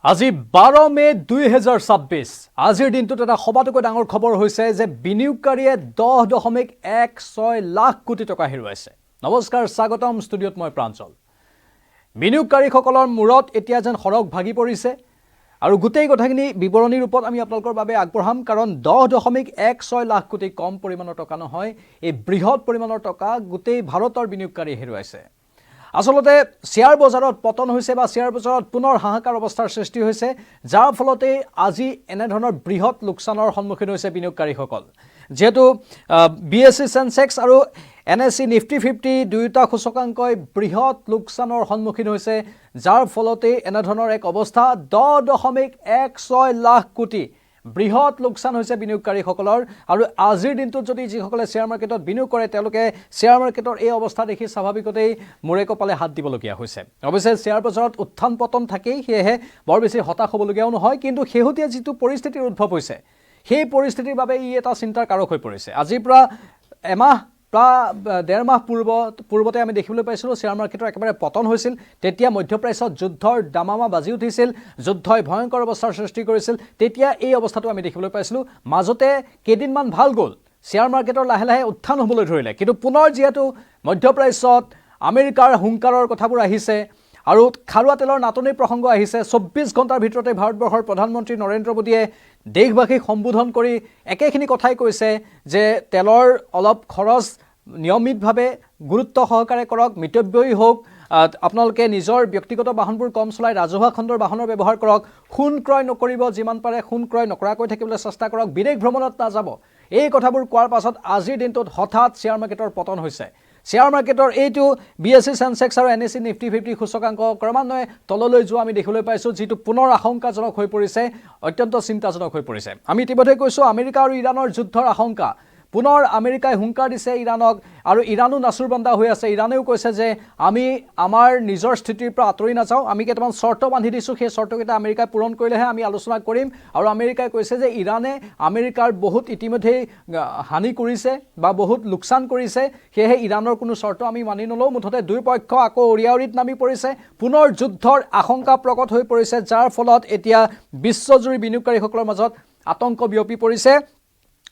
আজি 12 মে 2026 আজিৰ দিনটোত এটা সবাতোকৈ ডাঙৰ খবৰ হৈছে যে বিনিয়োগকাৰীয়ে 10.16 লাখ কোটি টকা হেৰুৱাইছে। নমস্কাৰ, স্বাগতম ষ্টুডিঅ'ত মই প্ৰাঞ্জল। বিনিয়োগকাৰীসকলৰ মূৰত এতিয়া যেন সৰগ ভাগি পৰিছে আৰু গোটেই কথাখিনি বিৱৰণী ৰূপত আমি আপোনালোকৰ বাবে আগবঢ়াম, কাৰণ 10.16 লাখ কোটি কম পৰিমাণৰ টকা নহয়, এই বৃহৎ পৰিমাণৰ টকা গোটেই ভাৰতৰ বিনিয়োগকাৰী হেৰুৱাইছে। আসলতে শ্বেয়াৰ বজাৰত পতন হৈছে বা শ্বেয়াৰ বজাৰত পুনৰ হাহাকাৰ অৱস্থাৰ সৃষ্টি হৈছে, যাৰ ফলতে আজি এনেধৰণৰ বৃহৎ লোকচানৰ সন্মুখীন হৈছে বিনিয়োগকাৰীসকল। যেহেতু BSE সেন্সেক্স আৰু NSE নিফটি 50 দুয়োটা সূচকাংকই বৃহৎ লোকচানৰ সন্মুখীন হৈছে, যাৰ ফলতে এনেধৰণৰ এক অৱস্থা 10.16 লাখ কোটি বৃহৎ লোকচান হৈছে বিনিয়োগকাৰীসকলৰ। আৰু আজিৰ দিনটোত যদি যিসকলে শ্বেয়াৰ মাৰ্কেটত বিনিয়োগ কৰে তেওঁলোকে শ্বেয়াৰ মাৰ্কেটৰ এই অৱস্থা দেখি স্বাভাৱিকতেই মূৰে কপালে হাত দিবলগীয়া হৈছে। অৱশ্যে শ্বেয়াৰ বজাৰত উত্থান পতন থাকেই, সেয়েহে বৰ বেছি হতাশ হ'বলগীয়াও নহয়, কিন্তু শেহতীয়া যিটো পৰিস্থিতিৰ উদ্ভৱ হৈছে সেই পৰিস্থিতিৰ বাবে ই এটা চিন্তাৰ কাৰক হৈ পৰিছে। আজিৰ পৰা এমাহ প্ৰায় 1.5 মাহ পূৰ্বতে আমি দেখিবলৈ পাইছিলোঁ শ্বেয়াৰ মাৰ্কেটৰ একেবাৰে পতন হৈছিল। তেতিয়া মধ্যপ্ৰাচ্যত যুদ্ধৰ দামামা বাজি উঠিছিল, যুদ্ধই ভয়ংকৰ অৱস্থাৰ সৃষ্টি কৰিছিল। তেতিয়া এই অৱস্থাটো আমি দেখিবলৈ পাইছিলোঁ। মাজতে কেইদিনমান ভাল গ'ল, শ্বেয়াৰ মাৰ্কেটৰ লাহে লাহে উত্থান হ'বলৈ ধৰিলে, কিন্তু পুনৰ যিহেতু মধ্যপ্ৰাচ্যত আমেৰিকাৰ হুংকাৰৰ কথাবোৰ আহিছে আৰু খাৰুৱা তেলৰ নাটনিৰ প্ৰসংগ আহিছে, 24 ঘণ্টাৰ ভিতৰতে ভাৰতবৰ্ষৰ প্ৰধানমন্ত্ৰী নৰেন্দ্ৰ মোদীয়ে দেশবাসীক সম্বোধন কৰি একেখিনি কথাই কৈছে যে তেলৰ অলপ খৰচ নিয়মিতভাৱে গুৰুত্ব সহকাৰে কৰক, মিতব্যয়ী হওক, আপোনালোকে নিজৰ ব্যক্তিগত বাহনবোৰ কম চলাই ৰাজহুৱা খণ্ডৰ বাহনৰ ব্যৱহাৰ কৰক, সোণ ক্ৰয় নকৰিব, যিমান পাৰে সোণ ক্ৰয় নকৰাকৈ থাকিবলৈ চেষ্টা কৰক, বিদেশ ভ্ৰমণত নাযাব। এই কথাবোৰ কোৱাৰ পাছত আজিৰ দিনটোত হঠাৎ শ্বেয়াৰ মাৰ্কেটৰ পতন হৈছে। শ্বেয়াৰ মাৰ্কেটৰ এইটো BSE সেন্সেক্স আৰু NSE নিফটি 50 সূচকাংক ক্ৰমান্বয়ে তললৈ যোৱা আমি দেখিবলৈ পাইছোঁ, যিটো পুনৰ আশংকাজনক হৈ পৰিছে, অত্যন্ত চিন্তাজনক হৈ পৰিছে। আমি ইতিমধ্যে কৈছোঁ আমেৰিকা আৰু ইৰাণৰ যুদ্ধৰ আশংকা। পুনৰ আমেৰিকাই হুংকাৰ দিছে ইৰাণক, আৰু ইৰাণো নাচুৰবান্দা হৈ আছে। ইৰাণেও কৈছে যে আমি আমাৰ নিজৰ স্থিতিৰ পৰা আঁতৰি নাযাওঁ, আমি কেইটামান চৰ্ত বান্ধি দিছোঁ, সেই চৰ্তকেইটা আমেৰিকাই পূৰণ কৰিলেহে আমি আলোচনা কৰিম। আৰু আমেৰিকাই কৈছে যে ইৰাণে আমেৰিকাৰ বহুত ইতিমধ্যেই হানি কৰিছে বা বহুত লোকচান কৰিছে, সেয়েহে ইৰাণৰ কোনো চৰ্ত আমি মানি নলওঁ। মুঠতে দুয়োপক্ষ আকৌ উৰিয়াউৰিত নামি পৰিছে, পুনৰ যুদ্ধৰ আশংকা প্ৰকট হৈ পৰিছে, যাৰ ফলত এতিয়া বিশ্বজুৰি বিনিয়োগকাৰীসকলৰ মাজত আতংক বিয়পি পৰিছে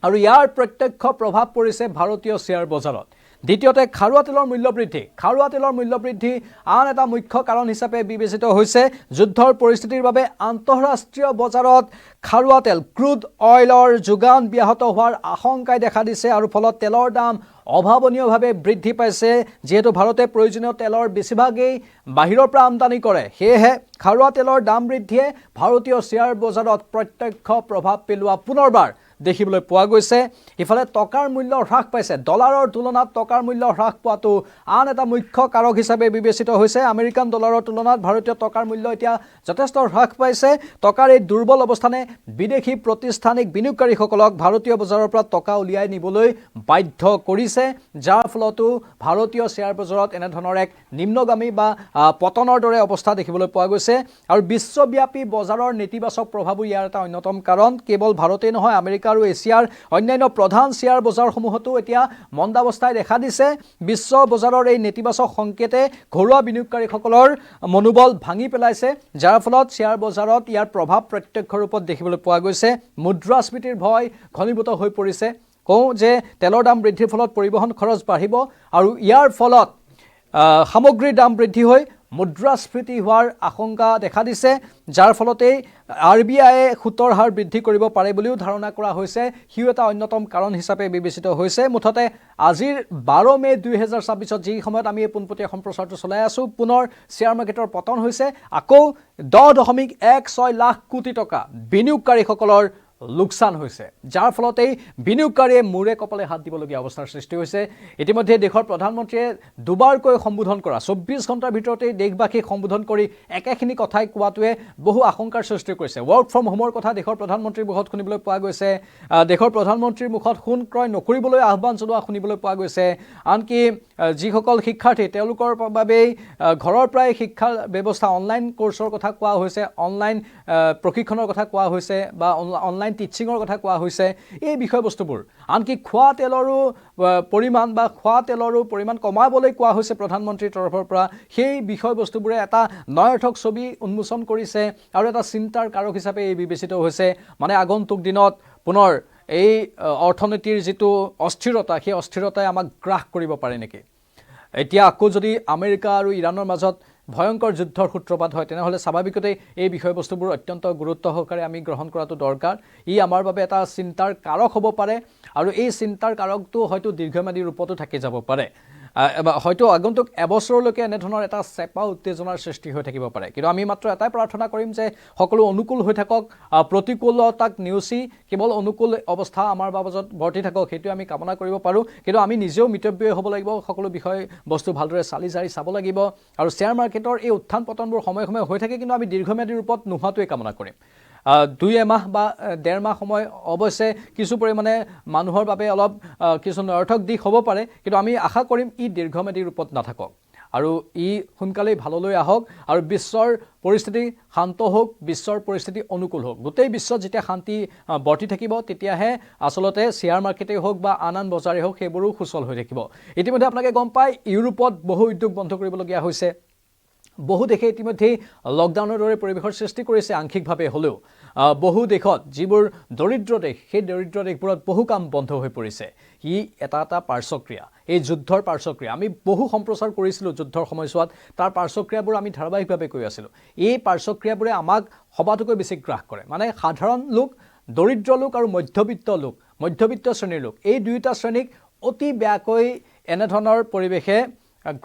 আৰু ইয়াৰ প্ৰত্যক্ষ প্ৰভাৱ পৰিছে ভাৰতীয় শ্বেয়াৰ বজাৰত। দ্বিতীয়তে খাৰুৱা তেলৰ মূল্য বৃদ্ধি। খাৰুৱা তেলৰ মূল্য বৃদ্ধি আন এটা মুখ্য কাৰণ হিচাপে বিবেচিত হৈছে। যুদ্ধৰ পৰিস্থিতিৰ বাবে আন্তঃৰাষ্ট্ৰীয় বজাৰত খাৰুৱা তেল, ক্ৰুড অইলৰ যোগান ব্যাহত হোৱাৰ আশংকাই দেখা দিছে, আৰু ফলত তেলৰ দাম অভাৱনীয়ভাৱে বৃদ্ধি পাইছে। যিহেতু ভাৰতে প্ৰয়োজনীয় তেলৰ বেছিভাগেই বাহিৰৰ পৰা আমদানি কৰে, সেয়েহে খাৰুৱা তেলৰ দাম বৃদ্ধিয়ে ভাৰতীয় শ্বেয়াৰ বজাৰত প্ৰত্যক্ষ প্ৰভাৱ পেলোৱা পুনৰবাৰ দেখিবলৈ পোৱা গৈছে। ইফালে টকাৰ মূল্য হ্ৰাস পাইছে। ডলাৰৰ তুলনাত টকাৰ মূল্য হ্ৰাস পোৱাটো আন এটা মুখ্য কাৰক হিচাপে বিবেচিত হৈছে। আমেৰিকান ডলাৰৰ তুলনাত ভাৰতীয় টকাৰ মূল্য এতিয়া যথেষ্ট হ্ৰাস পাইছে। টকাৰ এই দুৰ্বল অৱস্থানে বিদেশী প্ৰতিষ্ঠানিক বিনিয়োগকাৰীসকলক ভাৰতীয় বজাৰৰ পৰা টকা উলিয়াই নিবলৈ বাধ্য কৰিছে, যাৰ ফলতো ভাৰতীয় শ্বেয়াৰ বজাৰত এনেধৰণৰ এক নিম্নগামী বা পতনৰ দৰে অৱস্থা দেখিবলৈ পোৱা গৈছে। আৰু বিশ্বব্যাপী বজাৰৰ নেতিবাচক প্ৰভাৱো ইয়াৰ এটা অন্যতম কাৰণ। কেৱল ভাৰতেই নহয়, আমেৰিকা আৰু এছিয়াৰ অন্যান্য প্ৰধান শ্বেয়াৰ বজাৰসমূহতো এতিয়া মন্দাৱস্থাই দেখা দিছে। বিশ্ব বজাৰৰ এই নেতিবাচক সংকেতে ঘৰুৱা বিনিয়োগকাৰীসকলৰ মনোবল ভাঙি পেলাইছে, যাৰ ফলত শ্বেয়াৰ বজাৰত ইয়াৰ প্ৰভাৱ প্ৰত্যক্ষ ৰূপত দেখিবলৈ পোৱা গৈছে। মুদ্ৰাস্ফীতিৰ ভয় ঘনীভূত হৈ পৰিছে। কওঁ যে তেলৰ দাম বৃদ্ধিৰ ফলত পৰিবহণ খৰচ বাঢ়িব, আৰু ইয়াৰ ফলত সামগ্ৰীৰ দাম বৃদ্ধি হৈ মুদ্ৰাস্ফীতি হোৱাৰ আশংকা দেখা দিছে, যাৰ ফলতেই RBIয়ে সুতৰ হাৰ বৃদ্ধি কৰিব পাৰে বুলিও ধাৰণা কৰা হৈছে। সিও এটা অন্যতম কাৰণ হিচাপে বিবেচিত হৈছে। মুঠতে আজিৰ 12 মে 2026 যি সময়ত আমি এই পোনপটীয়া সম্প্ৰচাৰটো চলাই আছোঁ, পুনৰ শ্বেয়াৰ মাৰ্কেটৰ পতন হৈছে। আকৌ 10.16 লাখ কোটি টকা বিনিয়োগকাৰীসকলৰ লোকচান হৈছে, যাৰ ফলতেই বিনিয়োগকাৰীয়ে মূৰে কপালে হাত দিবলগীয়া অৱস্থাৰ সৃষ্টি হৈছে। ইতিমধ্যে দেশৰ প্ৰধানমন্ত্ৰীয়ে দুবাৰকৈ সম্বোধন কৰা, 24 ঘণ্টাৰ ভিতৰতেই দেশবাসীক সম্বোধন কৰি একেখিনি কথাই কোৱাটোৱে বহু আশংকাৰ সৃষ্টি কৰিছে। ৱৰ্ক ফ্ৰম হোমৰ কথা দেশৰ প্ৰধানমন্ত্ৰীৰ মুখত শুনিবলৈ পোৱা গৈছে। দেশৰ প্ৰধানমন্ত্ৰীৰ মুখত সোণ ক্ৰয় নকৰিবলৈ আহ্বান জনোৱা শুনিবলৈ পোৱা গৈছে। আনকি যিসকল শিক্ষাৰ্থী তেওঁলোকৰ বাবেই ঘৰৰ পৰাই শিক্ষাৰ ব্যৱস্থা, অনলাইন কোৰ্চৰ কথা কোৱা হৈছে, অনলাইন প্ৰশিক্ষণৰ কথা কোৱা হৈছে বা অনলাইন অনলাইন টিচিঙৰ কথা কোৱা হৈছে এই বিষয়বস্তুবোৰ আনকি খোৱা তেলৰো পৰিমাণ কমাবলৈ কোৱা হৈছে প্ৰধানমন্ত্ৰীৰ তৰফৰ পৰা সেই বিষয়বস্তুবোৰে এটা নয়াৰ্থক ছবি উন্মোচন কৰিছে আৰু এটা চিন্তাৰ কাৰক হিচাপে এই বিবেচিত হৈছে মানে আগন্তুক দিনত পুনৰ এই অৰ্থনীতিৰ যিটো অস্থিৰতা সেই অস্থিৰতাই আমাক গ্ৰাস কৰিব পাৰে নেকি এতিয়া আকৌ যদি আমেৰিকা আৰু ইৰাণৰ মাজত ভয়ংকৰ যুদ্ধৰ সূত্ৰপাত হয় তেনেহলে স্বাভাৱিকতে এই বিষয়বস্তুবোৰ অত্যন্ত গুৰুত্ব সহকাৰে আমি গ্ৰহণ কৰাটো দৰকাৰ ই আমাৰ বাবে এটা চিন্তাৰ কাৰক হ'ব পাৰে আৰু এই চিন্তাৰ কাৰকটো হয়তো দীৰ্ঘম্যাদী ৰূপতো থাকি যাব পাৰে হয়তো আগন্তুক এবছৰলৈকে এনেধৰণৰ এটা চেপা উত্তেজনাৰ সৃষ্টি হৈ থাকিব পাৰে কিন্তু আমি মাত্ৰ এটাই প্ৰাৰ্থনা কৰিম যে সকলো অনুকূল হৈ থাকক প্ৰতিকূলতাক নেওচি কেৱল অনুকূল অৱস্থা আমাৰ মাজত বৰ্তি থাকক সেইটো আমি কামনা কৰিব পাৰোঁ কিন্তু আমি নিজেও মিতব্যয়ী হ'ব লাগিব সকলো বিষয় বস্তু ভালদৰে চালি জাৰি চাব লাগিব আৰু শ্বেয়াৰ মাৰ্কেটৰ এই উত্থান পতনবোৰ সময়ে সময়ে হৈ থাকে কিন্তু আমি দীৰ্ঘম্যাদী ৰূপত নোহোৱাটোৱে কামনা কৰিম 2 মাহ বা 1.5 মাহ সময় অৱশ্যে কিছু পৰিমাণে মানুহৰ বাবে অলপ কিছু নৰ্থক দিশ হ'ব পাৰে কিন্তু আমি আশা কৰিম ই দীৰ্ঘম্যাদী ৰূপত নাথাকক আৰু ই সোনকালেই ভাললৈ আহক আৰু বিশ্বৰ পৰিস্থিতি শান্ত হোক বিশ্বৰ পৰিস্থিতি অনুকূল হোক গোটেই বিশ্বত যেতিয়া শান্তি বৰ্তি থাকিব তেতিয়াহে আচলতে শ্বেয়াৰ মাৰ্কেটেই হোক বা আন বজাৰেই হোক সেইবোৰো সুচল হৈ থাকিব ইতিমধ্যে আপোনালোকে গম পায় ইউৰোপত বহু উদ্যোগ বন্ধ কৰিবলগীয়া হৈছে বহু দেশে ইতিমধ্যে লকডাউনৰ দৰে পৰিৱেশৰ সৃষ্টি কৰিছে আংশিকভাৱে হলেও বহু দেশত যিবোৰ দৰিদ্ৰ দেশ সেই দৰিদ্ৰ দেশবোৰত বহু কাম বন্ধ হৈ পৰিছে ই এটা পাৰ্শ্বক্ৰিয়া এই যুদ্ধৰ পাৰ্শ্বক্ৰিয়া আমি বহু সম্প্ৰচাৰ কৰিছিলোঁ যুদ্ধৰ সময়ছোৱাত তাৰ পাৰ্শ্বক্ৰিয়াবোৰ আমি ধাৰাবাহিকভাৱে কৈ আছিলোঁ এই পাৰ্শ্বক্ৰিয়াবোৰে আমাক সবাতোকৈ বেছি গ্ৰাস কৰে মানে সাধাৰণ লোক দৰিদ্ৰ লোক আৰু মধ্যবিত্ত শ্ৰেণীৰ লোক এই দুয়োটা শ্ৰেণীক অতি বেয়াকৈ এনেধৰণৰ পৰিৱেশে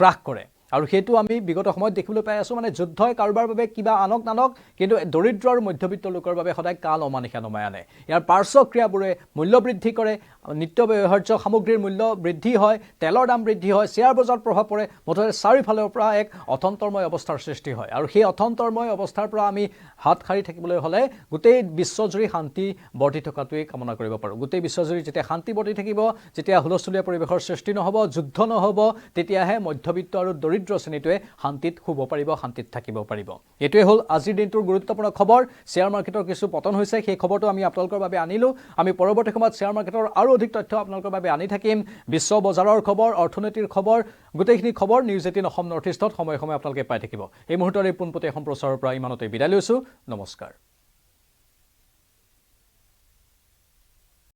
গ্ৰাস কৰে আৰু সেইটো আমি বিগত সময়ত দেখিবলৈ পাই আছো মানে যুদ্ধই কাৰোবাৰ বাবে কিবা আনক নানক কিন্তু দৰিদ্ৰ আৰু মধ্যবিত্ত লোকৰ বাবে সদায় কাল অমানিশা নমাই আনে ইয়াৰ পাৰ্শ্বক্ৰিয়াবোৰে মূল্য বৃদ্ধি কৰে নিত্য ব্যৱহাৰ্য সামগ্ৰীৰ মূল্য বৃদ্ধি হয় তেলৰ দাম বৃদ্ধি হয় শ্বেয়াৰ বজাৰত প্ৰভাৱ পৰে মুঠতে চাৰিওফালৰ পৰা এক অথন্তৰময় অৱস্থাৰ সৃষ্টি হয় আৰু সেই অথন্তৰময় অৱস্থাৰ পৰা আমি হাত সাৰি থাকিবলৈ হ'লে গোটেই বিশ্বজুৰি শান্তি বৰ্তি থকাটোৱেই কামনা কৰিব পাৰোঁ গোটেই বিশ্বজুৰি যেতিয়া শান্তি বৰ্তি থাকিব যেতিয়া হুলস্থুলীয়া পৰিৱেশৰ সৃষ্টি নহ'ব যুদ্ধ নহ'ব তেতিয়াহে মধ্যবিত্ত আৰু দৰিদ্ৰ শ্ৰেণীটোৱে শান্তিত শুব পাৰিব শান্তিত থাকিব পাৰিব এটোৱে হ'ল আজিৰ দিনটোৰ গুৰুত্বপূৰ্ণ খবৰ শ্বেয়াৰ মাৰ্কেটৰ কিছু পতন হৈছে সেই খবৰটো আমি আপোনালোকৰ বাবে আনিলোঁ আমি পৰৱৰ্তী সময়ত শ্বেয়াৰ মাৰ্কেটৰ আৰু অধিক তথ্য আপোনালোকৰ বাবে আনি থাকিম বিশ্ব বজাৰৰ খবৰ অৰ্থনীতিৰ খবৰ গোটেইখিনি খবৰ নিউজ 18 অসম নৰ্থ ইষ্টত সময়ে সময়ে আপোনালোকে পাই থাকিব এই মুহূৰ্তত এই পোনপটীয়া সম্প্ৰচাৰৰ পৰা ইমানতে বিদায় লৈছোঁ নমস্কাৰ